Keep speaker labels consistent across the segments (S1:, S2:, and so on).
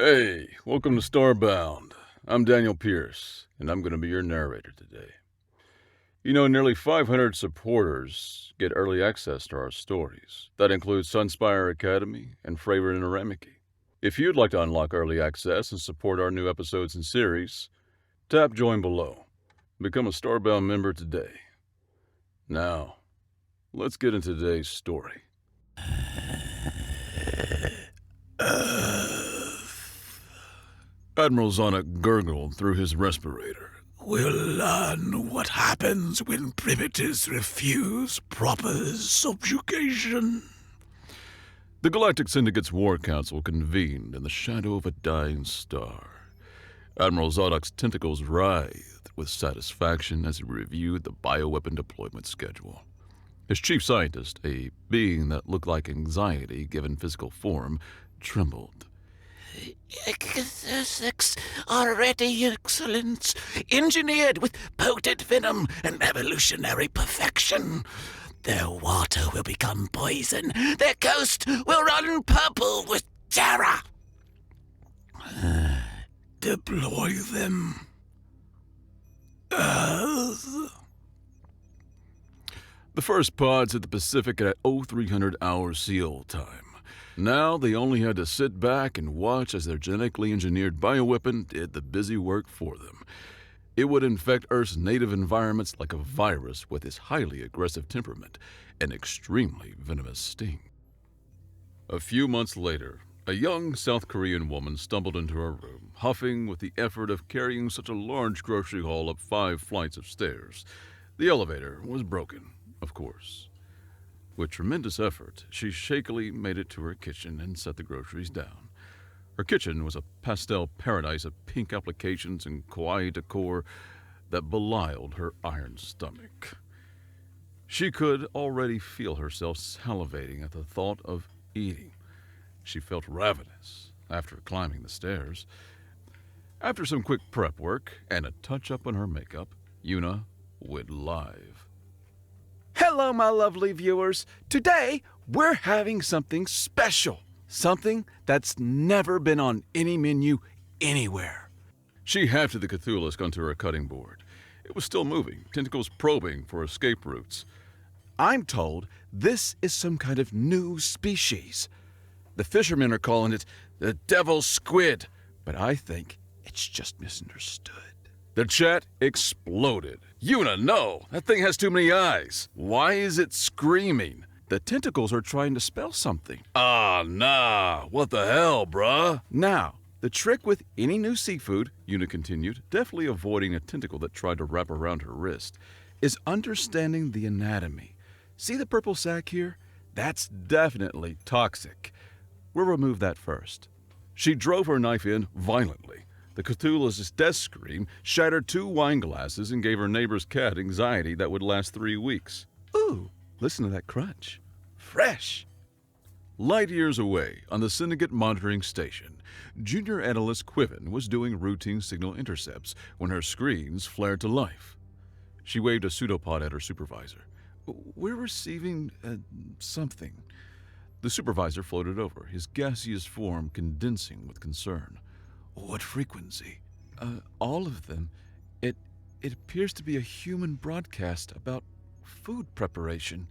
S1: Hey, welcome to Starbound. I'm Daniel Pierce, and I'm going to be your narrator today. You know, nearly 500 supporters get early access to our stories. That includes Sunspire Academy and Fravor Interamiki. If you'd like to unlock early access and support our new episodes and series, tap join below. Become a Starbound member today. Now, let's get into today's story. Admiral Zonik gurgled through his respirator.
S2: We'll learn what happens when primitives refuse proper subjugation.
S1: The Galactic Syndicate's War Council convened in the shadow of a dying star. Admiral Zodok's tentacles writhed with satisfaction as he reviewed the bioweapon deployment schedule. His chief scientist, a being that looked like anxiety given physical form, trembled.
S2: Exotics are ready, Excellence, engineered with potent venom and evolutionary perfection. Their water will become poison. Their coast will run purple with terror. Deploy them.
S1: The first pods hit the Pacific at 0300 hours seal time. Now they only had to sit back and watch as their genetically engineered bioweapon did the busy work for them. It would infect Earth's native environments like a virus with its highly aggressive temperament and extremely venomous sting. A few months later, a young South Korean woman stumbled into her room, huffing with the effort of carrying such a large grocery haul up 5 flights of stairs. The elevator was broken, of course. With tremendous effort, she shakily made it to her kitchen and set the groceries down. Her kitchen was a pastel paradise of pink applications and kawaii decor that belied her iron stomach. She could already feel herself salivating at the thought of eating. She felt ravenous after climbing the stairs. After some quick prep work and a touch-up on her makeup, Yuna went live.
S3: Hello, my lovely viewers. Today, we're having something special. Something that's never been on any menu anywhere.
S1: She hefted the Cthulhusk onto her cutting board. It was still moving, tentacles probing for escape routes.
S3: I'm told this is some kind of new species. The fishermen are calling it the devil's squid, but I think it's just misunderstood.
S1: The chat exploded. Yuna, no! That thing has too many eyes. Why is it screaming?
S3: The tentacles are trying to spell something.
S1: Ah, nah. What the hell, bruh?
S3: Now, the trick with any new seafood,
S1: Yuna continued, deftly avoiding a tentacle that tried to wrap around her wrist,
S3: is understanding the anatomy. See the purple sac here? That's definitely toxic. We'll remove that first.
S1: She drove her knife in violently. The Cthulhu's death scream shattered 2 wine glasses and gave her neighbor's cat anxiety that would last 3 weeks.
S3: Ooh, listen to that crunch. Fresh.
S1: Light years away, on the Syndicate monitoring station, Junior Analyst Quiven was doing routine signal intercepts when her screens flared to life. She waved a pseudopod at her supervisor.
S3: We're receiving something.
S1: The supervisor floated over, his gaseous form condensing with concern.
S3: What frequency? All of them. It appears to be a human broadcast about food preparation.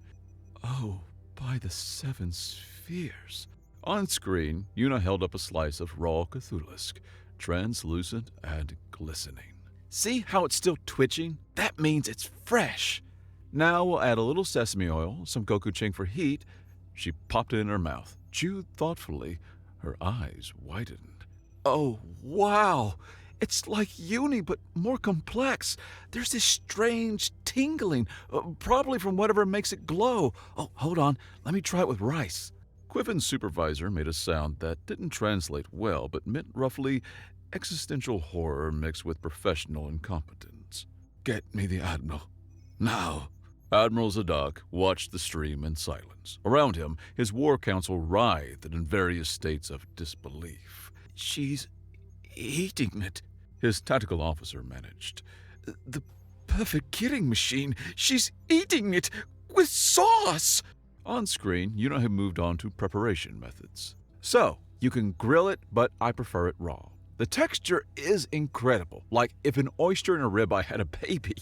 S3: Oh, by the 7 spheres.
S1: On screen, Yuna held up a slice of raw Cthulhusk, translucent and glistening.
S3: See how it's still twitching? That means it's fresh.
S1: Now we'll add a little sesame oil, some gochujang for heat. She popped it in her mouth, chewed thoughtfully. Her eyes widened.
S3: Oh, wow. It's like uni, but more complex. There's this strange tingling, probably from whatever makes it glow. Oh, hold on. Let me try it with rice.
S1: Quiven's supervisor made a sound that didn't translate well, but meant roughly existential horror mixed with professional incompetence.
S3: Get me the Admiral. Now.
S1: Admiral Zadok watched the stream in silence. Around him, his war council writhed in various states of disbelief.
S3: She's eating it,
S1: his tactical officer managed.
S3: The perfect killing machine. She's eating it with sauce.
S1: On screen, Yuna had moved on to preparation methods.
S3: So, You can grill it, but I prefer it raw. The texture is incredible, like if an oyster and a ribeye had a baby.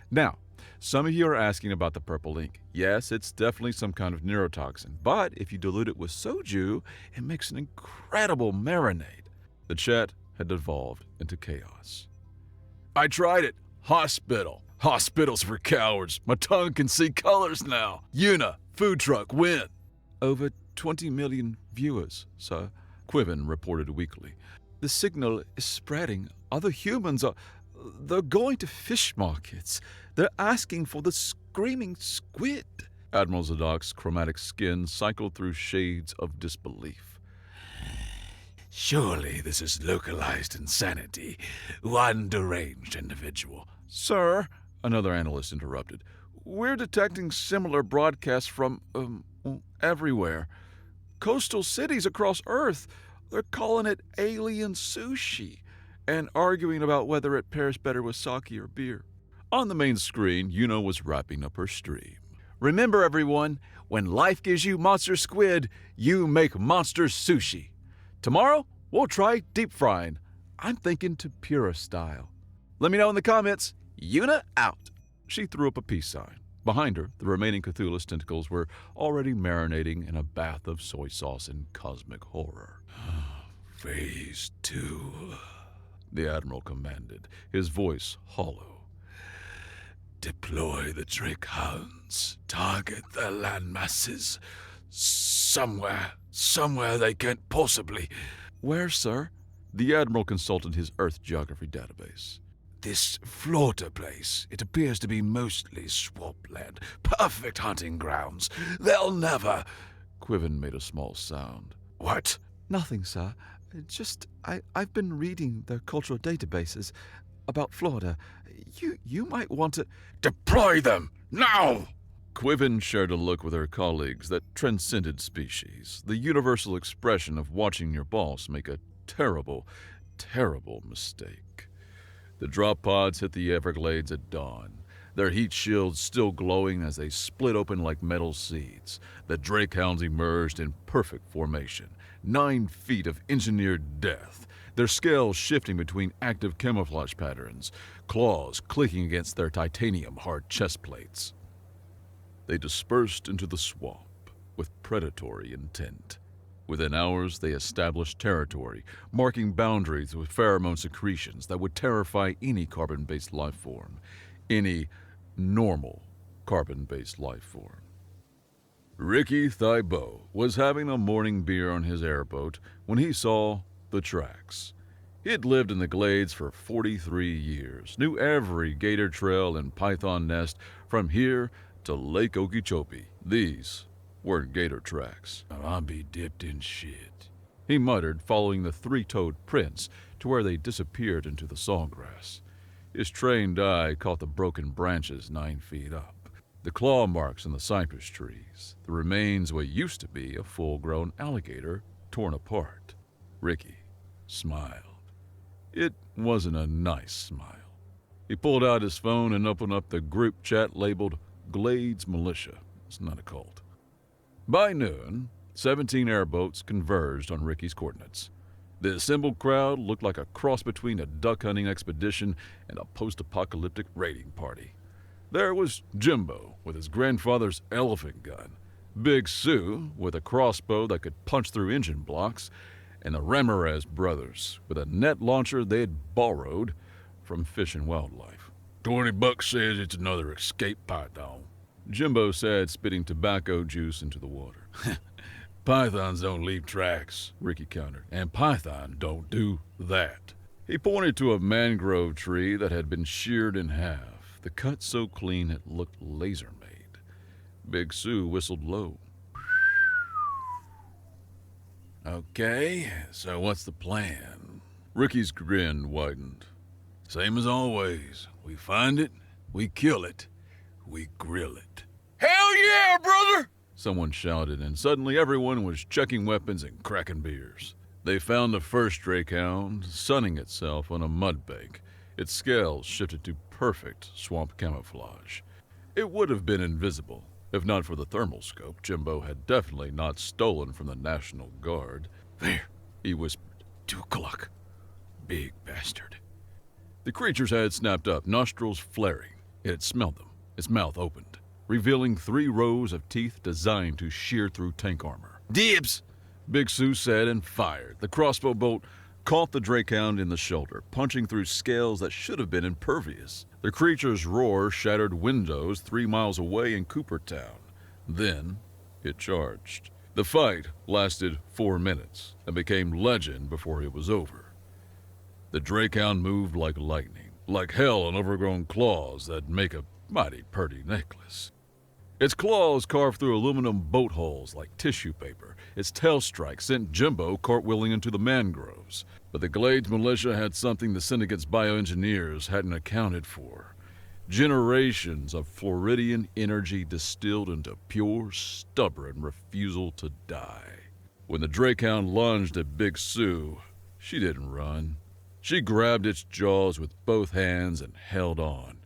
S3: Now, some of you are asking about the purple ink. Yes, it's definitely some kind of neurotoxin, but if you dilute it with soju, it makes an incredible marinade. The chat had devolved into chaos. I tried it. Hospital. Hospitals for cowards. My tongue can see colors now. Una, food truck, win. Over 20 million viewers, sir, Quiven reported weakly. The signal is spreading. Other humans they're going to fish markets. They're asking for the screaming squid. Admiral Zadok's chromatic skin cycled through shades of disbelief.
S2: Surely this is localized insanity. One deranged individual.
S3: Sir, another analyst interrupted, we're detecting similar broadcasts from, everywhere. Coastal cities across Earth, they're calling it alien sushi and arguing about whether it pairs better with sake or beer. On the main screen, Yuno was wrapping up her stream. Remember, everyone, when life gives you monster squid, you make monster sushi. Tomorrow, we'll try deep frying. I'm thinking tempura style. Let me know in the comments. Yuna out. She threw up a peace sign. Behind her, the remaining Cthulhu's tentacles were already marinating in a bath of soy sauce and cosmic horror.
S2: Phase 2,
S3: the Admiral commanded, his voice hollow.
S2: Deploy the Drake Hounds. Target their land masses. Somewhere they can't possibly.
S3: Where, sir? The Admiral consulted his Earth geography database.
S2: This Florida place, it appears to be mostly swampland. Perfect hunting grounds. They'll never...
S3: Quiven made a small sound.
S2: What?
S3: Nothing, sir. I've been reading the cultural databases about Florida. You might want to...
S2: Deploy them! Now!
S3: Quiven shared a look with her colleagues that transcended species, the universal expression of watching your boss make a terrible, terrible mistake. The drop pods hit the Everglades at dawn, their heat shields still glowing as they split open like metal seeds. The Drake Hounds emerged in perfect formation, 9 feet of engineered death, their scales shifting between active camouflage patterns, claws clicking against their titanium-hard chest plates. They dispersed into the swamp with predatory intent. Within hours, they established territory, marking boundaries with pheromone secretions that would terrify any carbon-based life form, any normal carbon-based life form. Ricky Thibault was having a morning beer on his airboat when he saw the tracks. He had lived in the Glades for 43 years, knew every gator trail and python nest from here to Lake Okeechobee. These weren't gator tracks.
S2: I'll be dipped in shit,
S3: he muttered, following the 3-toed prints to where they disappeared into the sawgrass. His trained eye caught the broken branches 9 feet up, the claw marks in the cypress trees, the remains of what used to be a full-grown alligator torn apart. Ricky smiled. It wasn't a nice smile. He pulled out his phone and opened up the group chat labeled Glades Militia. It's not a cult. By noon, 17 airboats converged on Ricky's coordinates. The assembled crowd looked like a cross between a duck-hunting expedition and a post-apocalyptic raiding party. There was Jimbo with his grandfather's elephant gun, Big Sue with a crossbow that could punch through engine blocks, and the Ramirez brothers with a net launcher they had borrowed from Fish and Wildlife.
S2: $20 says it's another escape python,
S3: Jimbo said, spitting tobacco juice into the water.
S2: Pythons don't leave tracks,
S3: Ricky countered.
S2: and python don't do that.
S3: He pointed to a mangrove tree that had been sheared in half, the cut so clean it looked laser-made. Big Sue whistled low.
S2: Okay, so what's the plan?
S3: Ricky's grin widened.
S2: Same as always. We find it, we kill it, we grill it.
S1: Hell yeah, brother!
S3: Someone shouted, and suddenly everyone was checking weapons and cracking beers. They found the first Drake Hound sunning itself on a mud bank, its scales shifted to perfect swamp camouflage. It would have been invisible, if not for the thermal scope Jimbo had definitely not stolen from the National Guard.
S2: There,
S1: he whispered. 2 o'clock. Big bastard. The creature's head snapped up, nostrils flaring. It had smelled them. Its mouth opened, revealing 3 rows of teeth designed to shear through tank armor. Dibs! Big Sue said and fired. The crossbow bolt caught the Drakehound in the shoulder, punching through scales that should have been impervious. The creature's roar shattered windows 3 miles away in Coopertown. Then it charged. The fight lasted 4 minutes and became legend before it was over. The Drakehound moved like lightning, like hell on overgrown claws that make a mighty purty necklace. Its claws carved through aluminum boat hulls like tissue paper. Its tail strike sent Jimbo cartwheeling into the mangroves. But the Glades militia had something the Syndicate's bioengineers hadn't accounted for. Generations of Floridian energy distilled into pure, stubborn refusal to die. When the Drakehound lunged at Big Sue, she didn't run. She grabbed its jaws with both hands and held on,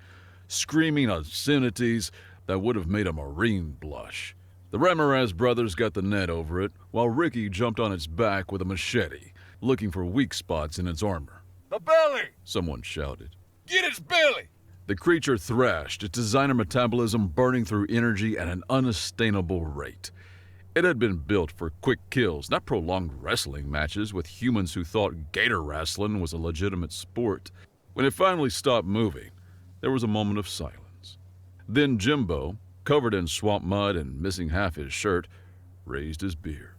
S1: screaming obscenities that would have made a Marine blush. The Ramirez brothers got the net over it, while Ricky jumped on its back with a machete, looking for weak spots in its armor.
S4: The belly!
S1: Someone shouted.
S4: Get its belly!
S1: The creature thrashed, its designer metabolism burning through energy at an unsustainable rate. It had been built for quick kills, not prolonged wrestling matches with humans who thought gator wrestling was a legitimate sport. When it finally stopped moving, there was a moment of silence. Then Jimbo, covered in swamp mud and missing half his shirt, raised his beer.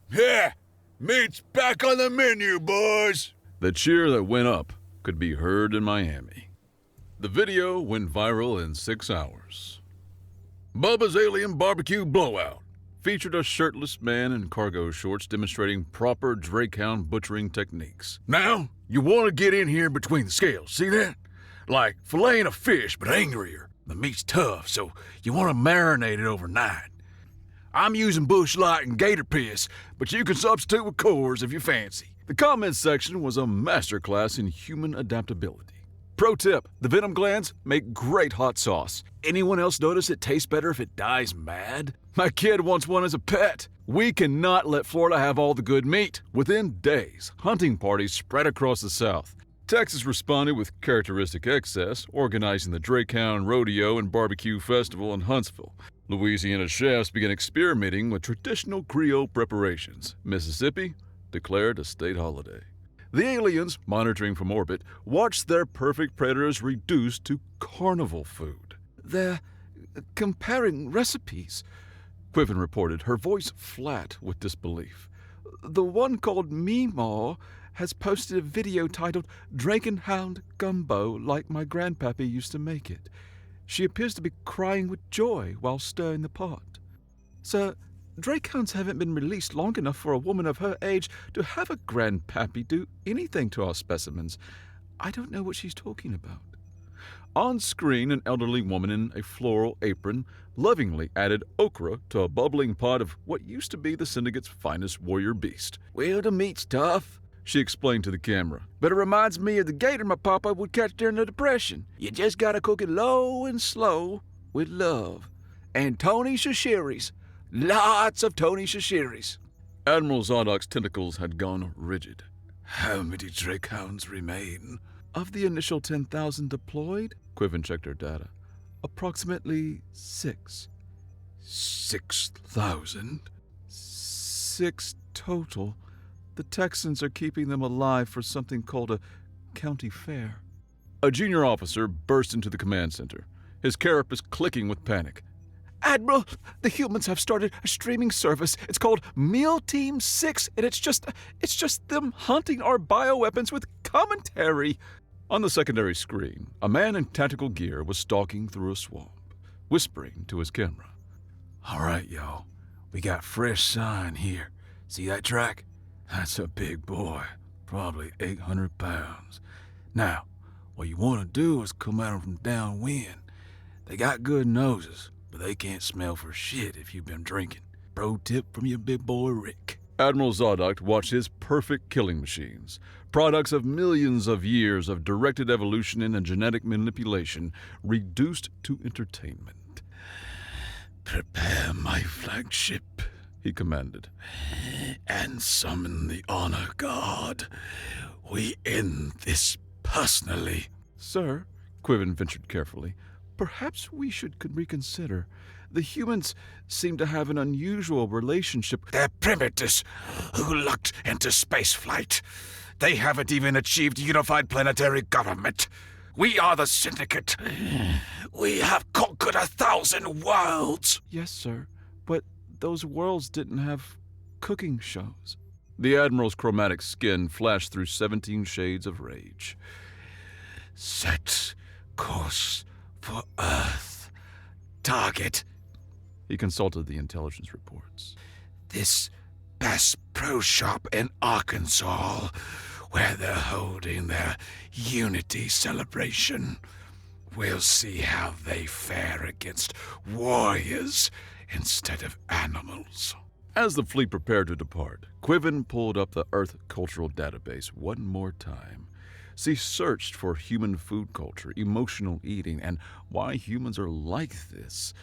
S4: Yeah! Meat's back on the menu, boys!
S1: The cheer that went up could be heard in Miami. The video went viral in 6 hours. Bubba's Alien Barbecue Blowout featured a shirtless man in cargo shorts demonstrating proper Drakehound butchering techniques.
S4: Now, you want to get in here between the scales, see that? Like filleting a fish, but angrier. The meat's tough, so you want to marinate it overnight. I'm using bush light and gator piss, but you can substitute with Coors if you fancy.
S1: The comments section was a masterclass in human adaptability. Pro tip, the venom glands make great hot sauce. Anyone else notice it tastes better if it dies mad? My kid wants one as a pet. We cannot let Florida have all the good meat. Within days, hunting parties spread across the South. Texas responded with characteristic excess, organizing the Drakehound Rodeo and Barbecue Festival in Huntsville. Louisiana chefs began experimenting with traditional Creole preparations. Mississippi declared a state holiday. The aliens, monitoring from orbit, watched their perfect predators reduced to carnival food.
S3: They're comparing recipes,
S1: Quiven reported, her voice flat with disbelief.
S3: The one called Meemaw has posted a video titled Drakenhound Gumbo like my grandpappy used to make it. She appears to be crying with joy while stirring the pot. Sir, Drakehounds haven't been released long enough for a woman of her age to have a grandpappy do anything to our specimens. I don't know what she's talking about.
S1: On screen, an elderly woman in a floral apron lovingly added okra to a bubbling pot of what used to be the Syndicate's finest warrior beast.
S2: Well, the meat's tough,
S1: she explained to the camera.
S2: but it reminds me of the gator my papa would catch during the Depression. You just gotta cook it low and slow with love. And Tony Shashiris. Lots of Tony Shashiris.
S1: Admiral Zodok's tentacles had gone rigid.
S4: How many Drakehounds remain?
S3: Of the initial 10,000 deployed,
S1: Quiven checked her data.
S3: approximately 6.
S4: 6,000?
S3: 6 total. The Texans are keeping them alive for something called a county fair.
S1: A junior officer burst into the command center, his carapace clicking with panic.
S3: Admiral, the humans have started a streaming service. It's called Meal Team 6, and it's just them hunting our bioweapons with commentary.
S1: On the secondary screen, a man in tactical gear was stalking through a swamp, whispering to his camera.
S4: All right, y'all. We got fresh sign here. See that track? That's a big boy. Probably 800 pounds. Now, what you want to do is come at them from downwind. They got good noses, but they can't smell for shit if you've been drinking. Pro tip from your big boy Rick.
S1: Admiral Zodok watched his perfect killing machines, products of millions of years of directed evolution and genetic manipulation, reduced to entertainment.
S4: Prepare my flagship,
S1: He commanded.
S2: and summon the honor guard. We end this personally.
S3: Sir, Quiven ventured carefully, perhaps we should reconsider. The humans seem to have an unusual relationship.
S2: They're primitives who lucked into spaceflight. They haven't even achieved unified planetary government. We are the Syndicate. We have conquered 1,000 worlds.
S3: Yes, sir, but those worlds didn't have cooking shows.
S1: The Admiral's chromatic skin flashed through 17 shades of rage.
S2: Set course for Earth. Target.
S1: He consulted the intelligence reports.
S2: This Bass Pro Shop in Arkansas, where they're holding their Unity celebration. We'll see how they fare against warriors instead of animals.
S1: As the fleet prepared to depart, Quiven pulled up the Earth Cultural Database one more time. She searched for human food culture, emotional eating, and why humans are like this.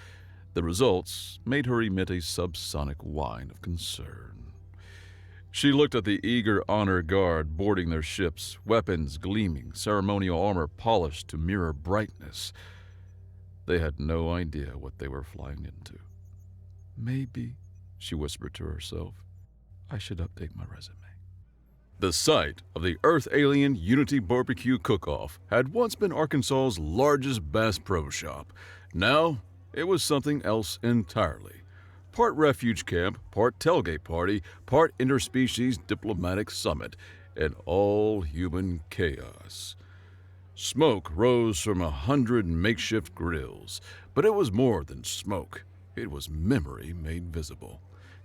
S1: The results made her emit a subsonic whine of concern. She looked at the eager honor guard boarding their ships, weapons gleaming, ceremonial armor polished to mirror brightness. They had no idea what they were flying into.
S3: Maybe, she whispered to herself, I should update my resume.
S1: The site of the Earth Alien Unity Barbecue Cook-Off had once been Arkansas's largest Bass Pro Shop. Now, it was something else entirely. Part refuge camp, part tailgate party, part interspecies diplomatic summit, and all human chaos. Smoke rose from 100 makeshift grills, but it was more than smoke. It was memory made visible,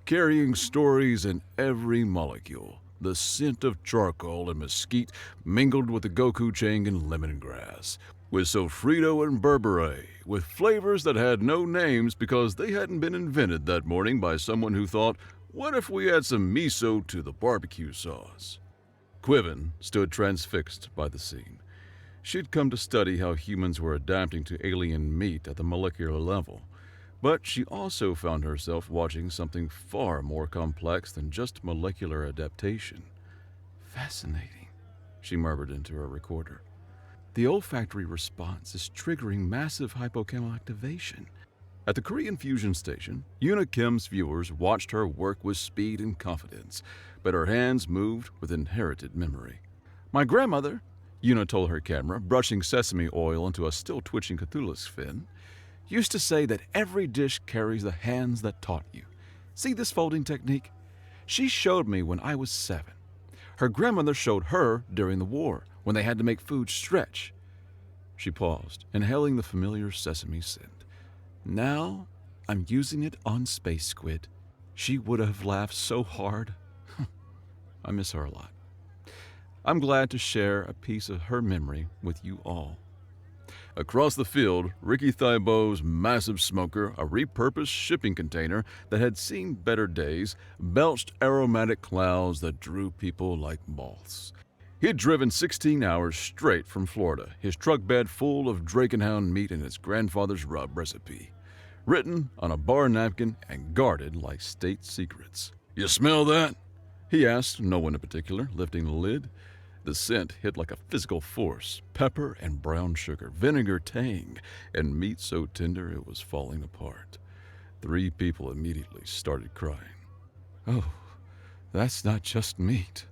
S1: carrying stories in every molecule. The scent of charcoal and mesquite mingled with the gochujang and lemongrass, with sofrito and berbere, with flavors that had no names because they hadn't been invented that morning by someone who thought, what if we add some miso to the barbecue sauce? Quiven stood transfixed by the scene. She'd come to study how humans were adapting to alien meat at the molecular level, but she also found herself watching something far more complex than just molecular adaptation. Fascinating, she murmured into her recorder. The olfactory response is triggering massive hypochem activation. At the Korean fusion station, Una Kim's viewers watched her work with speed and confidence, but her hands moved with inherited memory. My grandmother, Una told her camera, brushing sesame oil into a still-twitching Cthulhu's fin, used to say that every dish carries the hands that taught you. See this folding technique? She showed me when I was 7. Her grandmother showed her during the war, when they had to make food stretch. She paused, inhaling the familiar sesame scent. Now, I'm using it on Space Squid. She would have laughed so hard. I miss her a lot. I'm glad to share a piece of her memory with you all. Across the field, Ricky Thibault's massive smoker, a repurposed shipping container that had seen better days, belched aromatic clouds that drew people like moths. He'd driven 16 hours straight from Florida, his truck bed full of Drakenhound meat and his grandfather's rub recipe, written on a bar napkin and guarded like state secrets. You smell that? He asked, no one in particular, lifting the lid. The scent hit like a physical force, pepper and brown sugar, vinegar tang, and meat so tender it was falling apart. 3 people immediately started crying.
S3: Oh, that's not just meat,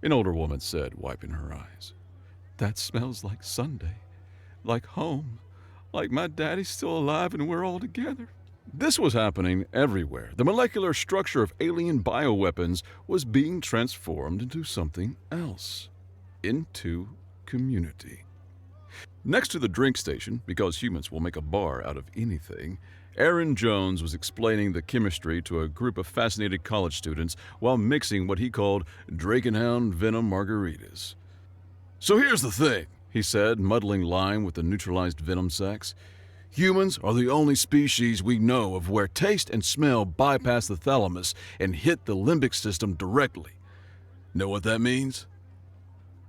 S1: an older woman said, wiping her eyes.
S3: That smells like Sunday, like home, like my daddy's still alive and we're all together.
S1: This was happening everywhere. The molecular structure of alien bioweapons was being transformed into something else. Into community. Next to the drink station, because humans will make a bar out of anything, Aaron Jones was explaining the chemistry to a group of fascinated college students while mixing what he called Drakenhound venom margaritas. So here's the thing, he said, muddling lime with the neutralized venom sacs. Humans are the only species we know of where taste and smell bypass the thalamus and hit the limbic system directly. Know what that means?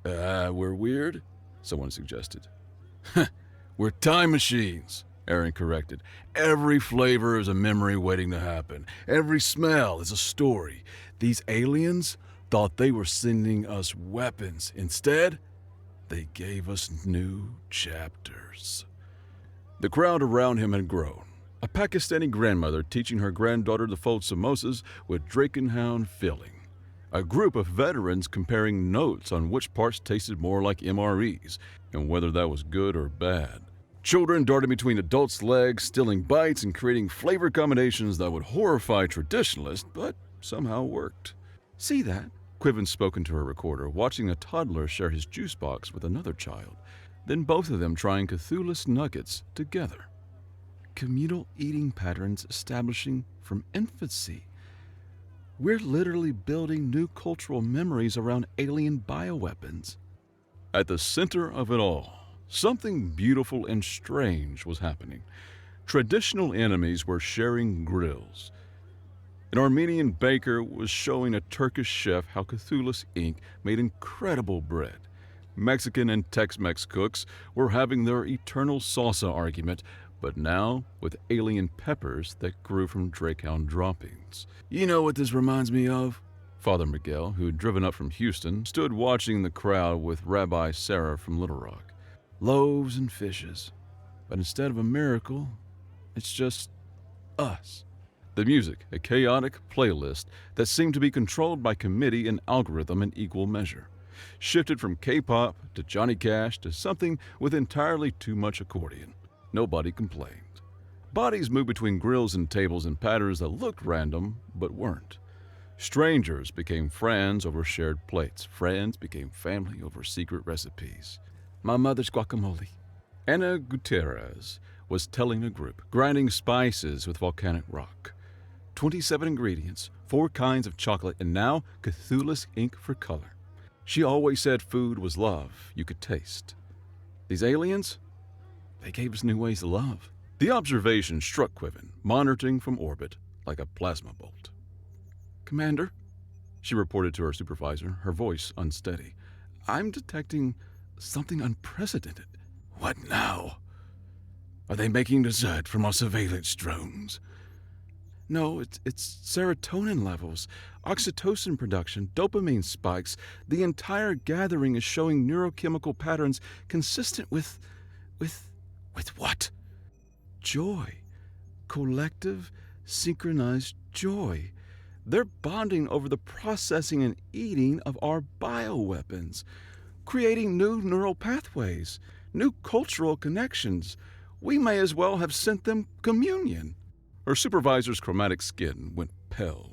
S1: We're weird, someone suggested. We're time machines, Aaron corrected. Every flavor is a memory waiting to happen. Every smell is a story. These aliens thought they were sending us weapons. Instead, they gave us new chapters. The crowd around him had grown. A Pakistani grandmother teaching her granddaughter to fold samosas with Drakenhound filling. A group of veterans comparing notes on which parts tasted more like MREs and whether that was good or bad. Children darting between adults' legs, stealing bites and creating flavor combinations that would horrify traditionalists, but somehow worked. See that? Quiven spoke into her recorder, watching a toddler share his juice box with another child, then both of them trying Cthulhu's nuggets together. Communal eating patterns establishing from infancy. We're literally building new cultural memories around alien bioweapons. At the center of it all, something beautiful and strange was happening. Traditional enemies were sharing grills. An Armenian baker was showing a Turkish chef how Cthulhu's Inc. made incredible bread. Mexican and Tex-Mex cooks were having their eternal salsa argument, but now with alien peppers that grew from Drakehound droppings. You know what this reminds me of? Father Miguel, who had driven up from Houston, stood watching the crowd with Rabbi Sarah from Little Rock. Loaves and fishes. But instead of a miracle, it's just us. The music, a chaotic playlist that seemed to be controlled by committee and algorithm in equal measure. Shifted from K-pop to Johnny Cash to something with entirely too much accordion. Nobody complained. Bodies moved between grills and tables in patterns that looked random but weren't. Strangers became friends over shared plates. Friends became family over secret recipes. My mother's guacamole. Anna Gutierrez was telling a group, grinding spices with volcanic rock. 27 ingredients, 4 kinds of chocolate, and now Cthulhu's ink for color. She always said food was love you could taste. These aliens, they gave us new ways to love. The observation struck Quiven, monitoring from orbit like a plasma bolt. Commander, she reported to her supervisor, her voice unsteady. I'm detecting something unprecedented. What now? Are they making dessert from our surveillance drones? No, it's serotonin levels, oxytocin production, dopamine spikes. The entire gathering is showing neurochemical patterns consistent with what? Joy. Collective, synchronized joy. They're bonding over the processing and eating of our bioweapons, creating new neural pathways, new cultural connections. We may as well have sent them communion. Her supervisor's chromatic skin went pale.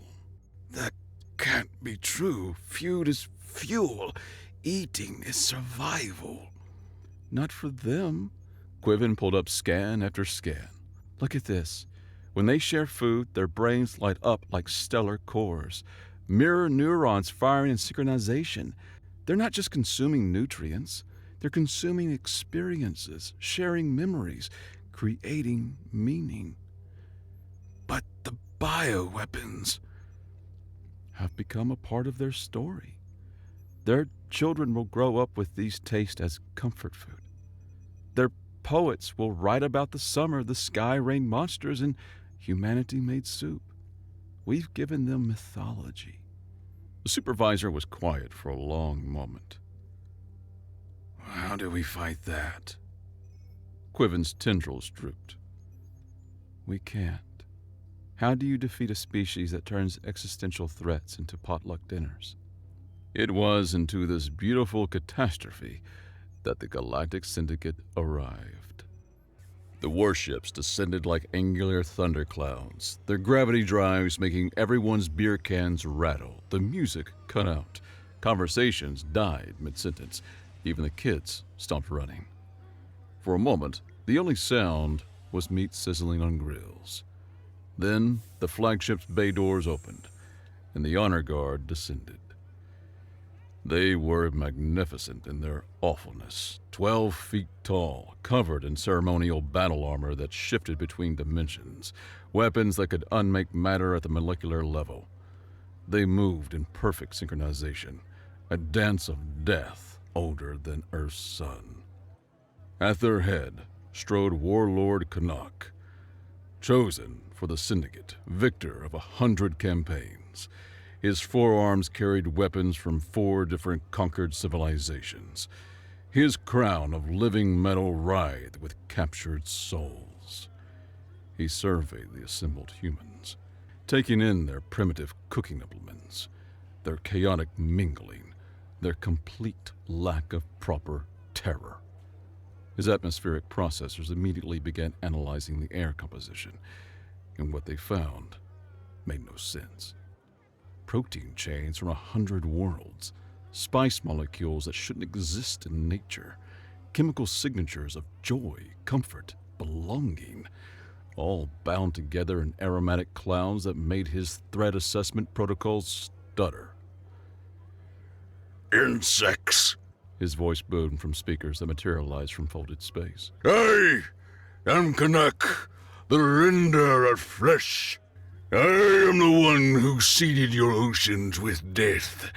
S1: That can't be true. Food is fuel. Eating is survival. Not for them. Quiven pulled up scan after scan. Look at this. When they share food, their brains light up like stellar cores. Mirror neurons firing in synchronization. They're not just consuming nutrients. They're consuming experiences, sharing memories, creating meaning. But the bioweapons have become a part of their story. Their children will grow up with these tastes as comfort food. Their poets will write about the summer the sky rained monsters and humanity made soup. We've given them mythology. The supervisor was quiet for a long moment. How do we fight that? Quiven's tendrils drooped. We can't. How do you defeat a species that turns existential threats into potluck dinners? It was into this beautiful catastrophe that the Galactic Syndicate arrived. The warships descended like angular thunderclouds, their gravity drives making everyone's beer cans rattle. The music cut out. Conversations died mid-sentence. Even the kids stopped running. For a moment, the only sound was meat sizzling on grills. Then the flagship's bay doors opened, and the honor guard descended. They were magnificent in their awfulness, 12 feet tall, covered in ceremonial battle armor that shifted between dimensions, weapons that could unmake matter at the molecular level. They moved in perfect synchronization, a dance of death older than Earth's sun. At their head, strode Warlord Canuck, chosen for the Syndicate, victor of 100 campaigns. His forearms carried weapons from 4 different conquered civilizations. His crown of living metal writhed with captured souls. He surveyed the assembled humans, taking in their primitive cooking implements, their chaotic mingling, their complete lack of proper terror. His atmospheric processors immediately began analyzing the air composition, and what they found made no sense. Protein chains from 100 worlds, spice molecules that shouldn't exist in nature, chemical signatures of joy, comfort, belonging, all bound together in aromatic clouds that made his threat assessment protocols stutter.
S5: Insects.
S1: His voice boomed from speakers that materialized from folded space.
S5: I am Canuck, the render of flesh. I am the one who seeded your oceans with death.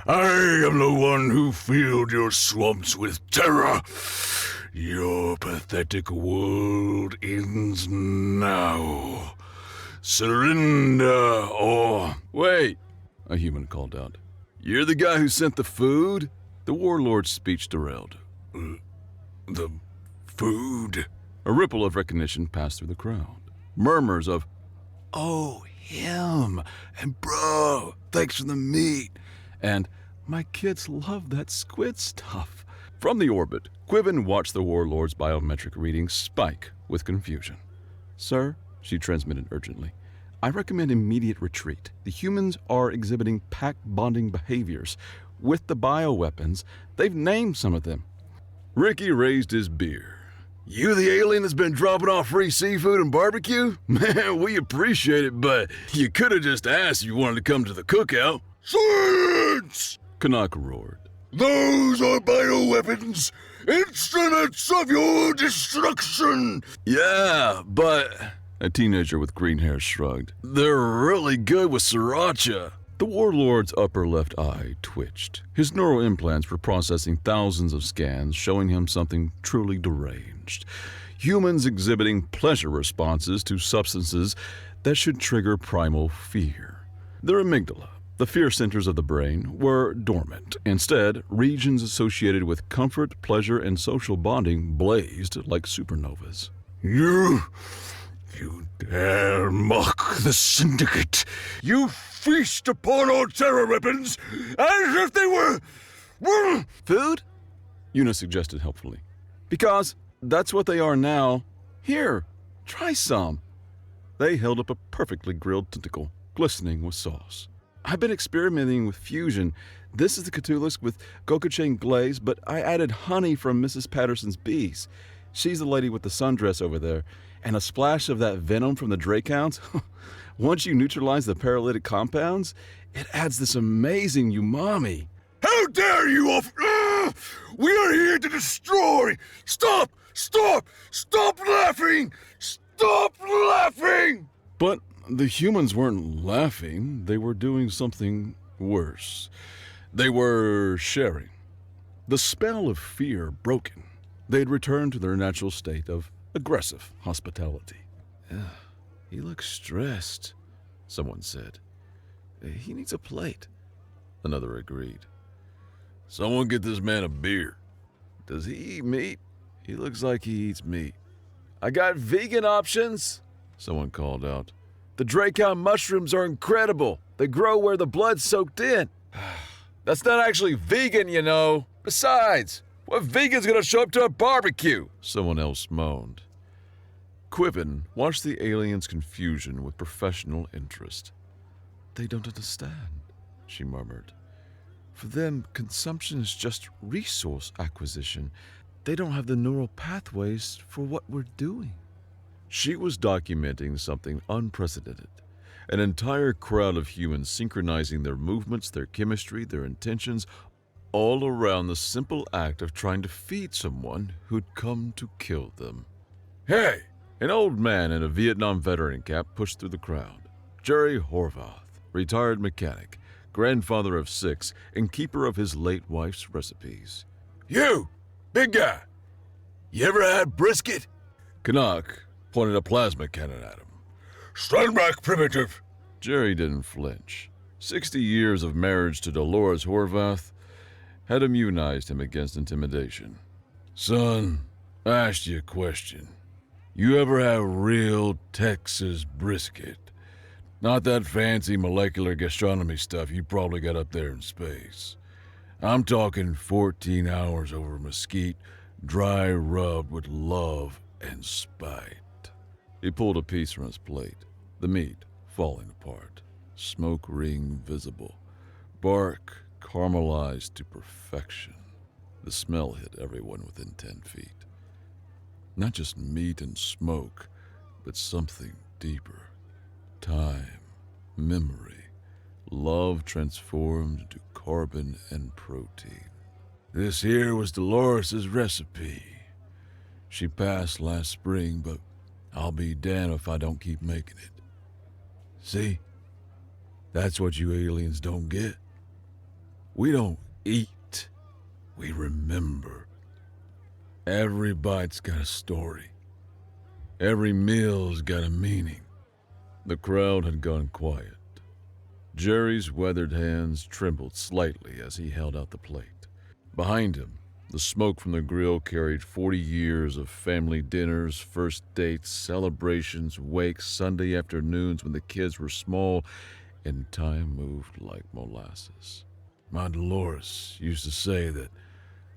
S5: I am the one who filled your swamps with terror. Your pathetic world ends now. Surrender or...
S1: Wait, a human called out. You're the guy who sent the food? The warlord's speech derailed.
S5: The food?
S1: A ripple of recognition passed through the crowd. Murmurs of, "Oh, him!" and "Bro, thanks for the meat!" and "My kids love that squid stuff." From the orbit, Quiven watched the warlord's biometric readings spike with confusion. "Sir," she transmitted urgently, "I recommend immediate retreat. The humans are exhibiting pack-bonding behaviors. With the bioweapons, they've named some of them." Ricky raised his beer. "You the alien that's been dropping off free seafood and barbecue? Man, we appreciate it, but you could have just asked if you wanted to come to the cookout."
S5: Silence!
S1: Canuck roared.
S5: Those are bioweapons, instruments of your destruction!
S1: "Yeah, but..." A teenager with green hair shrugged. "They're really good with sriracha." The warlord's upper left eye twitched. His neural implants were processing thousands of scans, showing him something truly deranged. Humans exhibiting pleasure responses to substances that should trigger primal fear. Their amygdala, the fear centers of the brain, were dormant. Instead, regions associated with comfort, pleasure, and social bonding blazed like supernovas.
S5: You dare mock the Syndicate! You feast upon our terror weapons as if they were...
S1: "Food?" Una suggested helpfully. "Because that's what they are now. Here, try some." They held up a perfectly grilled tentacle, glistening with sauce. "I've been experimenting with fusion. This is the Catullus with Gochujang glaze, but I added honey from Mrs. Patterson's bees. She's the lady with the sundress over there. And a splash of that venom from the Drakehounds. Once you neutralize the paralytic compounds, it adds this amazing umami."
S5: How dare you We are here to destroy! Stop! Stop! Stop laughing! Stop laughing!
S1: But the humans weren't laughing. They were doing something worse. They were sharing. The spell of fear broken, they had returned to their natural state of aggressive hospitality. "He looks stressed," someone said. "He needs a plate," another agreed.
S5: Someone get this man a beer.
S1: "Does he eat meat? He looks like he eats meat." "I got vegan options," someone called out. "The Drakehound mushrooms are incredible. They grow where the blood's soaked in." "That's not actually vegan, you know. Besides, what vegan's gonna show up to a barbecue?" someone else moaned. Quiven watched the alien's confusion with professional interest. "They don't understand," she murmured. "For them, consumption is just resource acquisition. They don't have the neural pathways for what we're doing." She was documenting something unprecedented. An entire crowd of humans synchronizing their movements, their chemistry, their intentions, all around the simple act of trying to feed someone who'd come to kill them. "Hey!" An old man in a Vietnam veteran cap pushed through the crowd. Jerry Horvath, retired mechanic, grandfather of 6, and keeper of his late wife's recipes.
S5: You! Big guy! You ever had brisket?
S1: Canuck pointed a plasma cannon at him.
S5: Stand back, primitive.
S1: Jerry didn't flinch. 60 years of marriage to Dolores Horvath had immunized him against intimidation.
S5: Son, I asked you a question. You ever have real Texas brisket? Not that fancy molecular gastronomy stuff you probably got up there in space. I'm talking 14 hours over mesquite, dry rubbed with love and spite.
S1: He pulled a piece from his plate, the meat falling apart, smoke ring visible, bark caramelized to perfection. The smell hit everyone within 10 feet. Not just meat and smoke, but something deeper. Time, memory, love transformed into carbon and protein.
S5: This here was Dolores's recipe.
S1: She passed last spring, but I'll be damned if I don't keep making it.
S5: See? That's what you aliens don't get. We don't eat. We remember. Every bite's got a story. Every meal's got a meaning.
S1: The crowd had gone quiet. Jerry's weathered hands trembled slightly as he held out the plate. Behind him, the smoke from the grill carried 40 years of family dinners, first dates, celebrations, wakes, Sunday afternoons when the kids were small, and time moved like molasses.
S5: My Dolores used to say that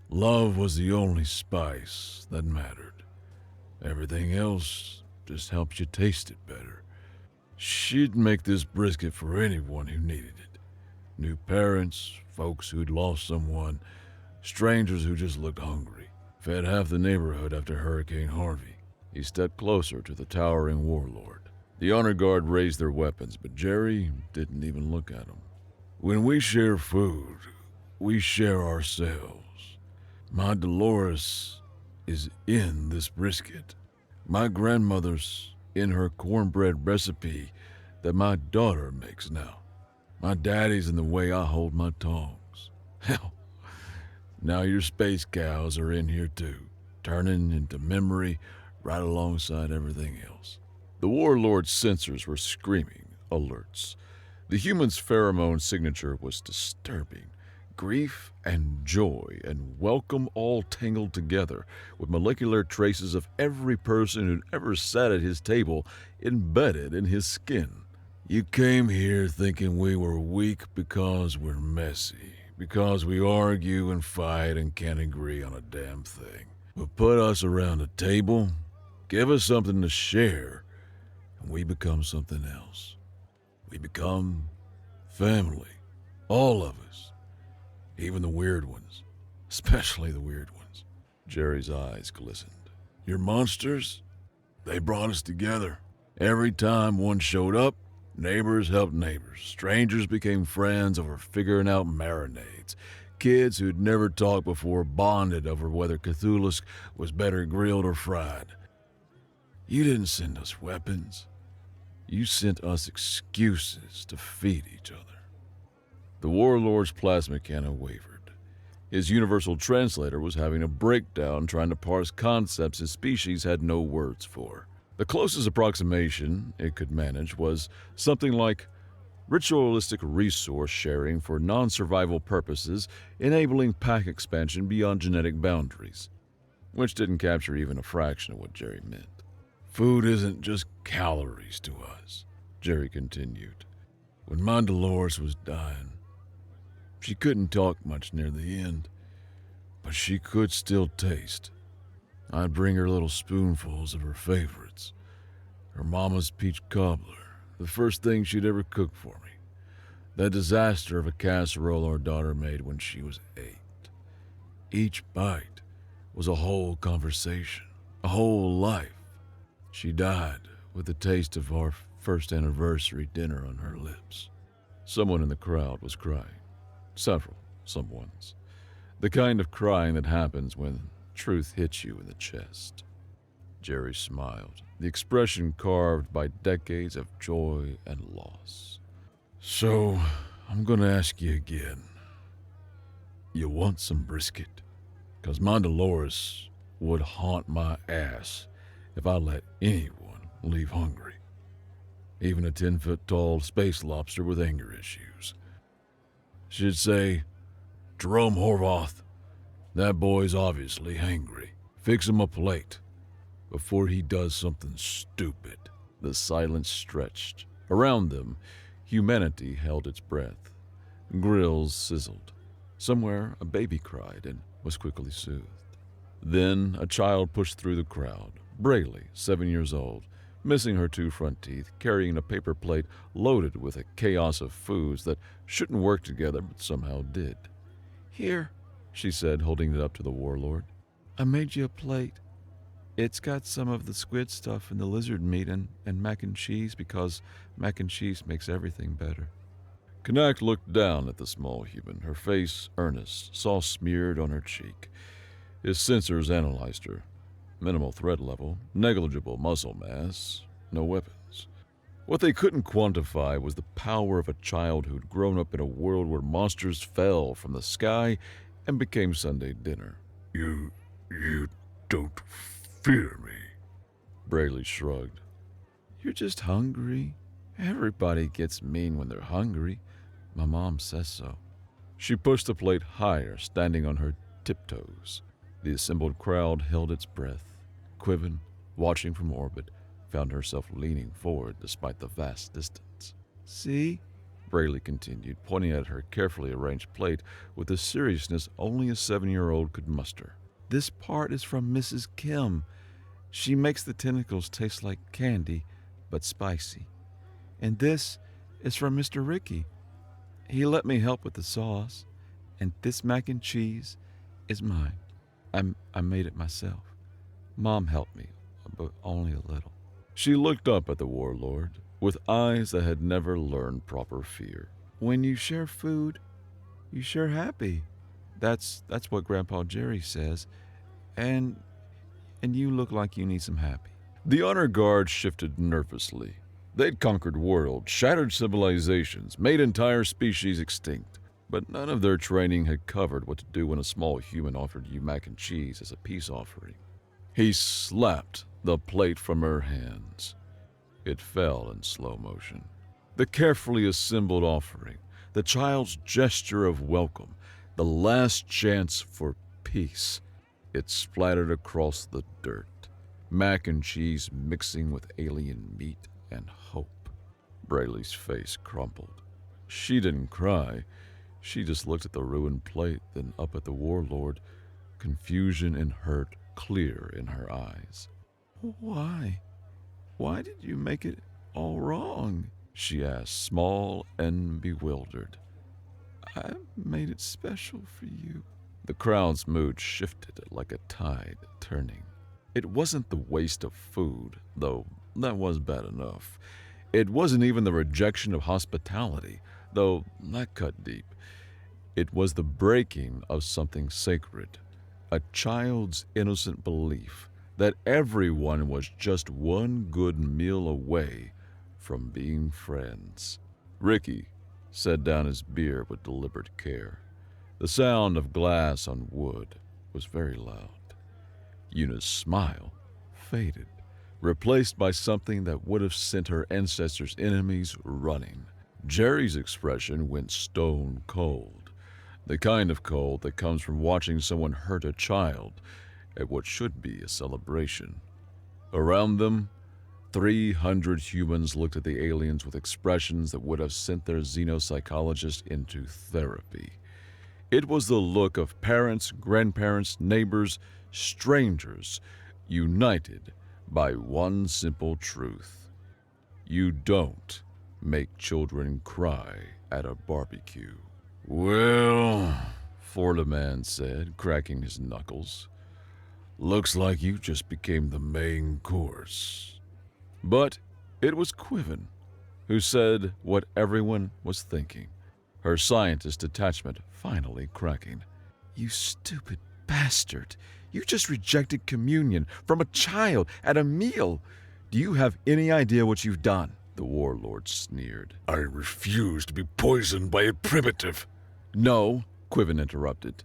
S5: love was the only spice that mattered. Everything else just helps you taste it better. She'd make this brisket for anyone who needed it. New parents, folks who'd lost someone, strangers who just looked hungry. Fed half the neighborhood after Hurricane Harvey.
S1: He stepped closer to the towering warlord. The honor guard raised their weapons, but Jerry didn't even look at him.
S5: When we share food, we share ourselves. My Dolores is in this brisket. My grandmother's in her cornbread recipe that my daughter makes now. My daddy's in the way I hold my tongs. Hell, now your space cows are in here too, turning into memory right alongside everything else.
S1: The warlord's sensors were screaming alerts. The human's pheromone signature was disturbing. Grief and joy and welcome all tangled together, with molecular traces of every person who'd ever sat at his table embedded in his skin.
S5: You came here thinking we were weak because we're messy, because we argue and fight and can't agree on a damn thing. But put us around a table, give us something to share, and we become something else. We become family, all of us. Even the weird ones. Especially the weird ones.
S1: Jerry's eyes glistened.
S5: Your monsters? They brought us together. Every time one showed up, neighbors helped neighbors. Strangers became friends over figuring out marinades. Kids who'd never talked before bonded over whether Cthulhu was better grilled or fried. You didn't send us weapons. You sent us excuses to feed each other.
S1: The warlord's plasma cannon wavered. His universal translator was having a breakdown trying to parse concepts his species had no words for. The closest approximation it could manage was something like ritualistic resource sharing for non-survival purposes, enabling pack expansion beyond genetic boundaries, which didn't capture even a fraction of what Jerry meant.
S5: Food isn't just calories to us, Jerry continued. When my Dolores was dying, she couldn't talk much near the end, but she could still taste. I'd bring her little spoonfuls of her favorites. Her mama's peach cobbler, the first thing she'd ever cooked for me. That disaster of a casserole our daughter made when she was 8. Each bite was a whole conversation, a whole life. She died with the taste of our first anniversary dinner on her lips.
S1: Someone in the crowd was crying. Several someones. The kind of crying that happens when truth hits you in the chest. Jerry smiled, the expression carved by decades of joy and loss.
S5: So, I'm gonna ask you again. You want some brisket? 'Cause my Dolores
S1: would haunt my ass if I let anyone leave hungry. Even a 10-foot-tall space lobster with anger issues. She'd say, Jerome Horvath, that boy's obviously hangry. Fix him a plate before he does something stupid. The silence stretched. Around them, humanity held its breath. Grills sizzled. Somewhere, a baby cried and was quickly soothed. Then, a child pushed through the crowd. Brayley, 7 years old, missing her 2 front teeth, carrying a paper plate loaded with a chaos of foods that shouldn't work together but somehow did. Here, she said, holding it up to the warlord. I made you a plate. It's got some of the squid stuff and the lizard meat and mac and cheese because mac and cheese makes everything better. Kanak looked down at the small human, her face earnest, sauce smeared on her cheek. His sensors analyzed her. Minimal threat level, negligible muscle mass, no weapons. What they couldn't quantify was the power of a child who'd grown up in a world where monsters fell from the sky and became Sunday dinner.
S5: You don't fear me.
S1: Brayley shrugged. You're just hungry. Everybody gets mean when they're hungry. My mom says so. She pushed the plate higher, standing on her tiptoes. The assembled crowd held its breath. Quiven, watching from orbit, found herself leaning forward despite the vast distance. See? Brayley continued, pointing at her carefully arranged plate with a seriousness only a 7-year-old could muster. This part is from Mrs. Kim. She makes the tentacles taste like candy, but spicy. And this is from Mr. Ricky. He let me help with the sauce, and this mac and cheese is mine. I made it myself. Mom helped me, but only a little. She looked up at the warlord with eyes that had never learned proper fear. When you share food, you share happy. That's what Grandpa Jerry says. And you look like you need some happy. The honor guard shifted nervously. They'd conquered worlds, shattered civilizations, made entire species extinct. But none of their training had covered what to do when a small human offered you mac and cheese as a peace offering. He slapped the plate from her hands. It fell in slow motion. The carefully assembled offering, the child's gesture of welcome, the last chance for peace. It splattered across the dirt, mac and cheese mixing with alien meat and hope. Brayley's face crumpled. She didn't cry. She just looked at the ruined plate, then up at the warlord, confusion and hurt clear in her eyes. Why? Why did you make it all wrong? She asked, small and bewildered. I made it special for you. The crowd's mood shifted like a tide turning. It wasn't the waste of food, though that was bad enough. It wasn't even the rejection of hospitality, though that cut deep. It was the breaking of something sacred, a child's innocent belief that everyone was just one good meal away from being friends. Ricky set down his beer with deliberate care. The sound of glass on wood was very loud. Yuna's smile faded, replaced by something that would have sent her ancestors' enemies running. Jerry's expression went stone cold, the kind of cold that comes from watching someone hurt a child at what should be a celebration. Around them, 300 humans looked at the aliens with expressions that would have sent their xenopsychologist into therapy. It was the look of parents, grandparents, neighbors, strangers, united by one simple truth. You don't make children cry at a barbecue. Well, Fordaman said, cracking his knuckles, looks like you just became the main course. But it was Quiven who said what everyone was thinking, her scientist attachment finally cracking. You stupid bastard. You just rejected communion from a child at a meal. Do you have any idea what you've done? The warlord sneered.
S5: I refuse to be poisoned by a primitive.
S1: No, Quiven interrupted.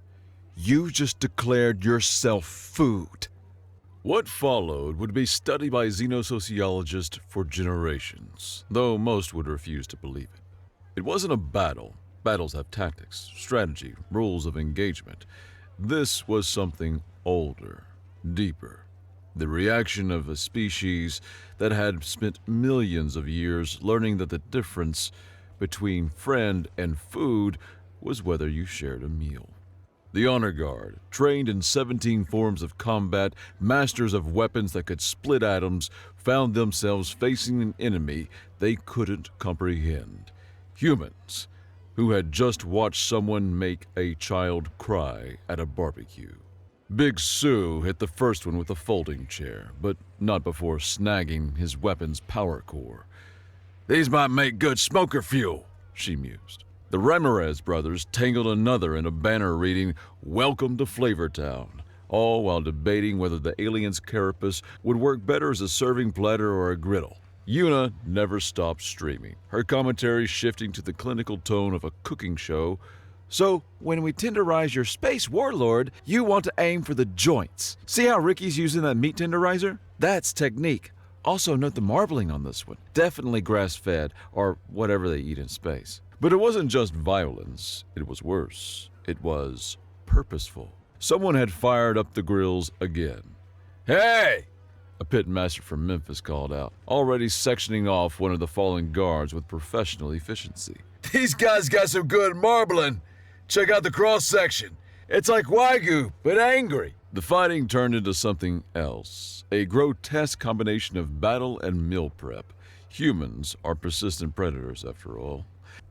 S1: You just declared yourself food. What followed would be studied by xenosociologists for generations, though most would refuse to believe it. It wasn't a battle. Battles have tactics, strategy, rules of engagement. This was something older, deeper. The reaction of a species that had spent millions of years learning that the difference between friend and food was whether you shared a meal. The Honor Guard, trained in 17 forms of combat, masters of weapons that could split atoms, found themselves facing an enemy they couldn't comprehend. Humans, who had just watched someone make a child cry at a barbecue. Big Sue hit the first one with a folding chair, but not before snagging his weapon's power core.
S5: These might make good smoker fuel,
S1: she mused. The Ramirez brothers tangled another in a banner reading, "Welcome to Flavortown," all while debating whether the alien's carapace would work better as a serving platter or a griddle. Una never stopped streaming, her commentary shifting to the clinical tone of a cooking show.
S3: So, when we tenderize your space warlord, you want to aim for the joints. See how Ricky's using that meat tenderizer? That's technique. Also, note the marbling on this one. Definitely grass-fed, or whatever they eat in space.
S1: But it wasn't just violence. It was worse. It was purposeful. Someone had fired up the grills again.
S5: Hey!
S1: A pit master from Memphis called out, already sectioning off one of the fallen guards with professional efficiency.
S5: These guys got some good marbling. Check out the cross-section. It's like Wagyu, but angry.
S1: The fighting turned into something else, a grotesque combination of battle and meal prep. Humans are persistent predators, after all.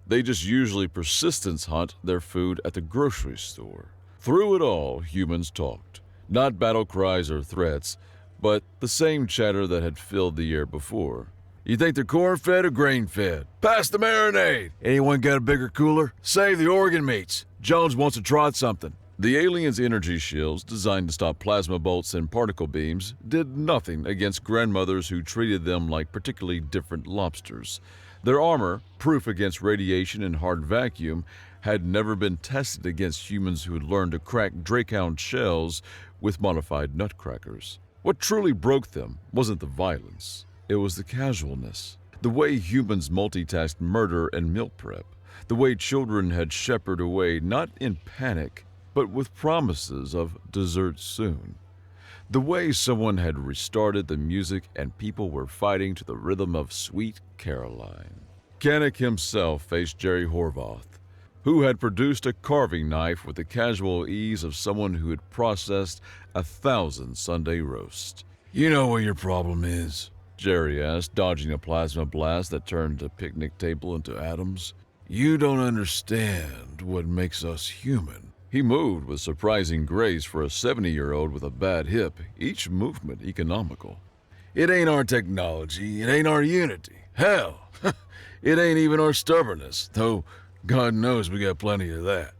S1: They just usually persistence hunt their food at the grocery store. Through it all, humans talked. Not battle cries or threats, but the same chatter that had filled the air before.
S5: You think they're corn-fed or grain-fed? Pass the marinade. Anyone got a bigger cooler? Save the organ meats. Jones wants to try something.
S1: The aliens' energy shields, designed to stop plasma bolts and particle beams, did nothing against grandmothers who treated them like particularly different lobsters. Their armor, proof against radiation and hard vacuum, had never been tested against humans who had learned to crack Drakehound shells with modified nutcrackers. What truly broke them wasn't the violence. It was the casualness. The way humans multitasked murder and meal prep. The way children had shepherded away not in panic, but with promises of dessert soon. The way someone had restarted the music and people were fighting to the rhythm of Sweet Caroline. Kanik himself faced Jerry Horvath, who had produced a carving knife with the casual ease of someone who had processed 1,000 Sunday roasts.
S5: You know what your problem is?
S1: Jerry asked, dodging a plasma blast that turned a picnic table into atoms.
S5: You don't understand what makes us human.
S1: He moved with surprising grace for a 70-year-old with a bad hip, each movement economical.
S5: It ain't our technology, it ain't our unity. Hell, it ain't even our stubbornness, though God knows we got plenty of that.